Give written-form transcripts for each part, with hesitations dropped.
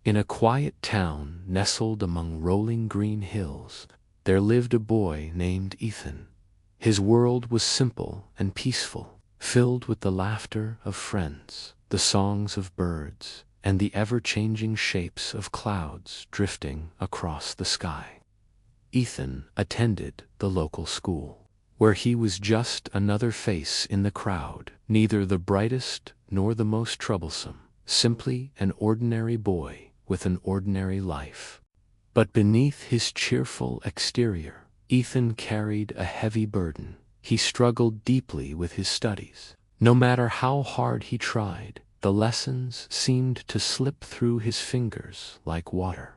In a quiet town nestled among rolling green hills, there lived a boy named Ethan. His world was simple and peaceful, filled with the laughter of friends, the songs of birds, and the ever-changing shapes of clouds drifting across the sky. Ethan attended the local school, where he was just another face in the crowd, neither the brightest nor the most troublesome, simply an ordinary boy with an ordinary life. But beneath his cheerful exterior, Ethan carried a heavy burden. He struggled deeply with his studies. No matter how hard he tried, the lessons seemed to slip through his fingers like water.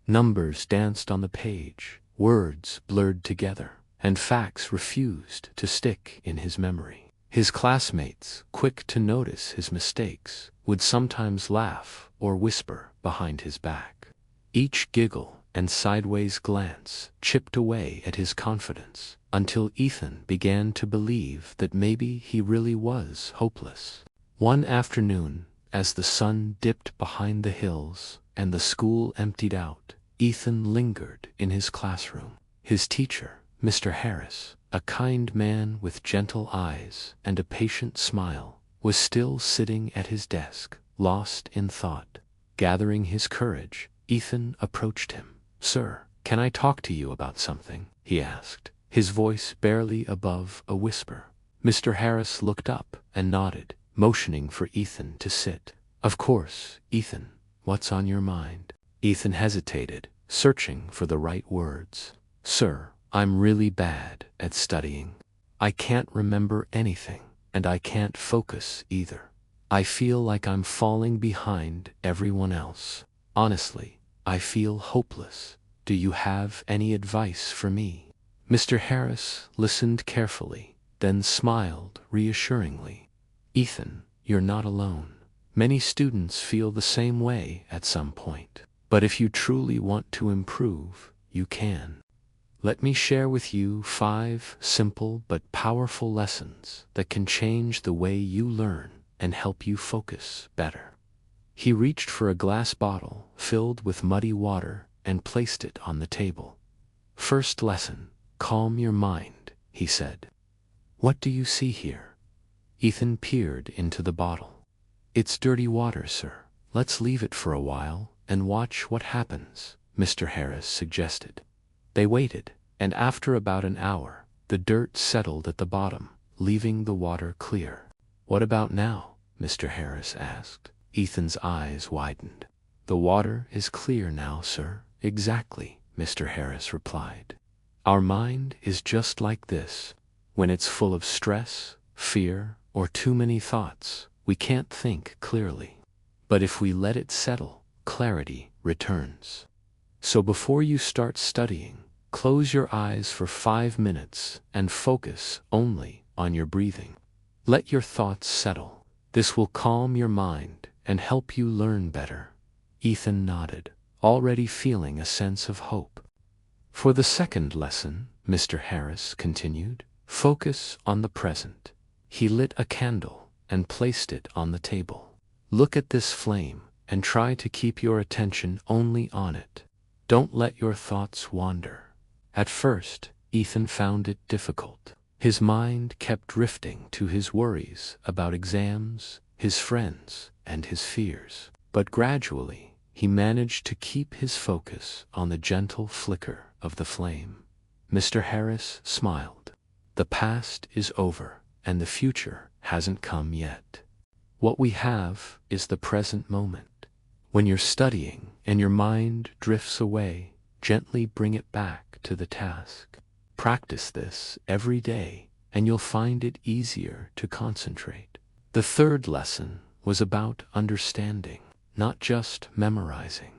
Numbers danced on the page, words blurred together, and facts refused to stick in his memory. His classmates, quick to notice his mistakes, would sometimes laugh or whisper behind his back. Each giggle and sideways glance chipped away at his confidence, until Ethan began to believe that maybe he really was hopeless. One afternoon, as the sun dipped behind the hills and the school emptied out, Ethan lingered in his classroom. His teacher, Mr. Harris, a kind man with gentle eyes and a patient smile, was still sitting at his desk, lost in thought. Gathering his courage, Ethan approached him. "Sir, can I talk to you about something?" he asked, his voice barely above a whisper. Mr. Harris looked up and nodded, motioning for Ethan to sit. "Of course, Ethan, what's on your mind?" Ethan hesitated, searching for the right words. "Sir, I'm really bad at studying. I can't remember anything, and I can't focus either. I feel like I'm falling behind everyone else. Honestly, I feel hopeless. Do you have any advice for me?" Mr. Harris listened carefully, then smiled reassuringly. "Ethan, you're not alone. Many students feel the same way at some point. But if you truly want to improve, you can. Let me share with you 5 simple but powerful lessons that can change the way you learn and help you focus better." He reached for a glass bottle filled with muddy water and placed it on the table. "First lesson, calm your mind," he said. "What do you see here?" Ethan peered into the bottle. "It's dirty water, sir. Let's leave it for a while and watch what happens," Mr. Harris suggested. They waited, and after about an hour, the dirt settled at the bottom, leaving the water clear. "What about now?" Mr. Harris asked. Ethan's eyes widened. "The water is clear now, sir." "Exactly," Mr. Harris replied. "Our mind is just like this. When it's full of stress, fear, or too many thoughts, we can't think clearly. But if we let it settle, clarity returns. So before you start studying, close your eyes for 5 minutes and focus only on your breathing. Let your thoughts settle. This will calm your mind and help you learn better." Ethan nodded, already feeling a sense of hope. "For the second lesson," Mr. Harris continued, "focus on the present." He lit a candle and placed it on the table. "Look at this flame and try to keep your attention only on it. Don't let your thoughts wander." At first, Ethan found it difficult. His mind kept drifting to his worries about exams, his friends, and his fears. But gradually, he managed to keep his focus on the gentle flicker of the flame. Mr. Harris smiled. "The past is over, and the future hasn't come yet. What we have is the present moment. When you're studying and your mind drifts away, gently bring it back to the task. Practice this every day, and you'll find it easier to concentrate." The third lesson was about understanding, not just memorizing.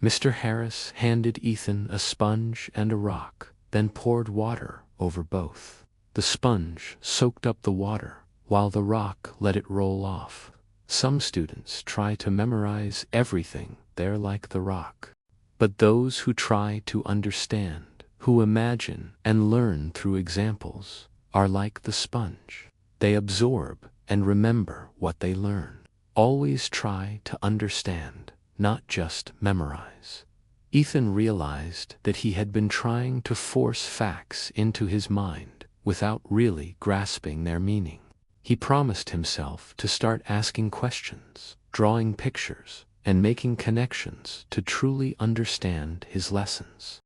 Mr. Harris handed Ethan a sponge and a rock, then poured water over both. The sponge soaked up the water, while the rock let it roll off. Some students try to memorize everything, they're like the rock. But those who try to understand, who imagine and learn through examples, are like the sponge. They absorb and remember what they learn. Always try to understand, not just memorize. Ethan realized that he had been trying to force facts into his mind without really grasping their meaning. He promised himself to start asking questions, drawing pictures, and making connections to truly understand his lessons.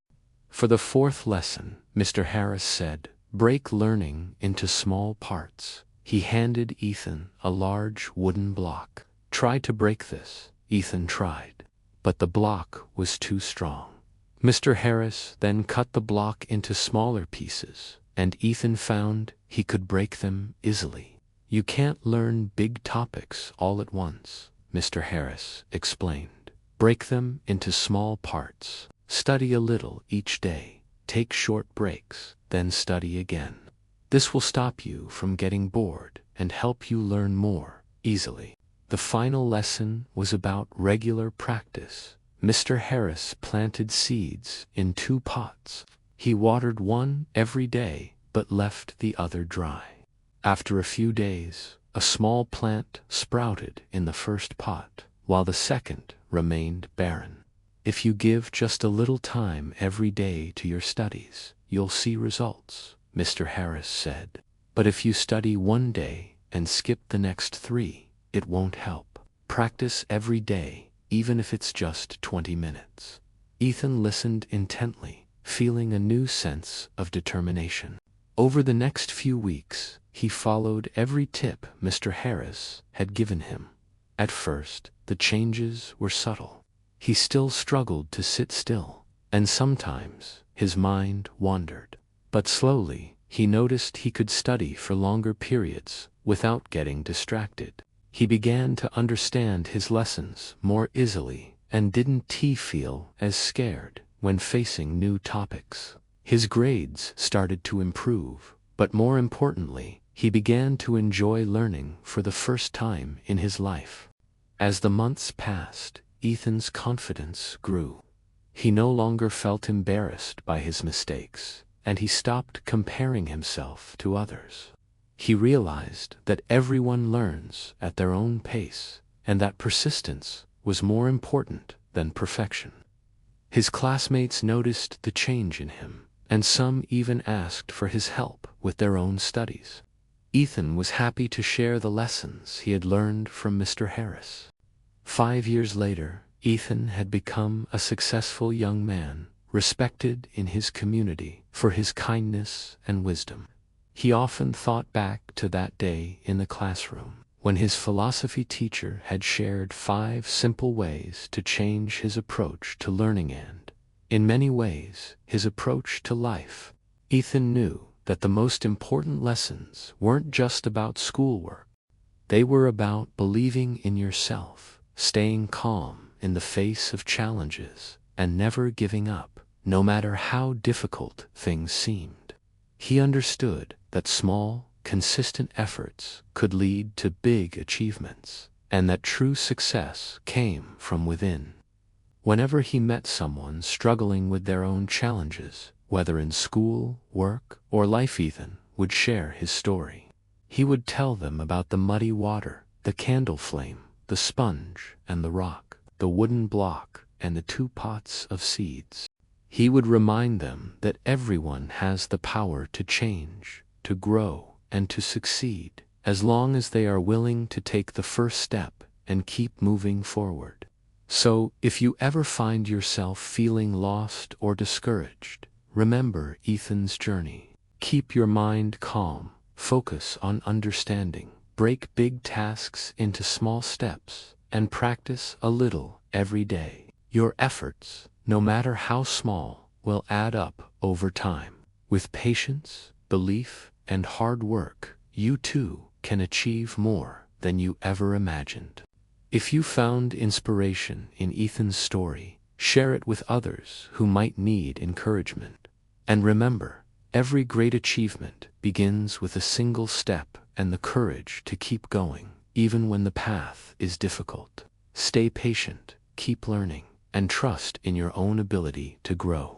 For the fourth lesson, Mr. Harris said, "Break learning into small parts." He handed Ethan a large wooden block. "Try to break this." Ethan tried, but the block was too strong. Mr. Harris then cut the block into smaller pieces, and Ethan found he could break them easily. "You can't learn big topics all at once," Mr. Harris explained. "Break them into small parts. Study a little each day. Take short breaks, then study again. This will stop you from getting bored and help you learn more easily." The final lesson was about regular practice. Mr. Harris planted seeds in 2 pots. He watered one every day but left the other dry. After a few days, a small plant sprouted in the first pot, while the second remained barren. "If you give just a little time every day to your studies, you'll see results," Mr. Harris said. "But if you study one day and skip the next 3, it won't help. Practice every day, even if it's just 20 minutes." Ethan listened intently, feeling a new sense of determination. Over the next few weeks, he followed every tip Mr. Harris had given him. At first, the changes were subtle. He still struggled to sit still, and sometimes his mind wandered. But slowly, he noticed he could study for longer periods without getting distracted. He began to understand his lessons more easily and didn't feel as scared when facing new topics. His grades started to improve, but more importantly, he began to enjoy learning for the first time in his life. As the months passed, Ethan's confidence grew. He no longer felt embarrassed by his mistakes, and he stopped comparing himself to others. He realized that everyone learns at their own pace, and that persistence was more important than perfection. His classmates noticed the change in him, and some even asked for his help with their own studies. Ethan was happy to share the lessons he had learned from Mr. Harris. 5 years later, Ethan had become a successful young man, respected in his community for his kindness and wisdom. He often thought back to that day in the classroom, when his philosophy teacher had shared 5 simple ways to change his approach to learning and, in many ways, his approach to life. Ethan knew that the most important lessons weren't just about schoolwork. They were about believing in yourself, staying calm in the face of challenges, and never giving up, no matter how difficult things seemed. He understood that small, consistent efforts could lead to big achievements, and that true success came from within. Whenever he met someone struggling with their own challenges, whether in school, work, or life, Ethan would share his story. He would tell them about the muddy water, the candle flame, the sponge and the rock, the wooden block and the 2 pots of seeds. He would remind them that everyone has the power to change, to grow, and to succeed, as long as they are willing to take the first step and keep moving forward. So, if you ever find yourself feeling lost or discouraged, remember Ethan's journey. Keep your mind calm, focus on understanding, break big tasks into small steps, and practice a little every day. Your efforts, no matter how small, will add up over time. With patience, belief, and hard work, you too can achieve more than you ever imagined. If you found inspiration in Ethan's story, share it with others who might need encouragement. And remember, every great achievement begins with a single step and the courage to keep going, even when the path is difficult. Stay patient, keep learning, and trust in your own ability to grow.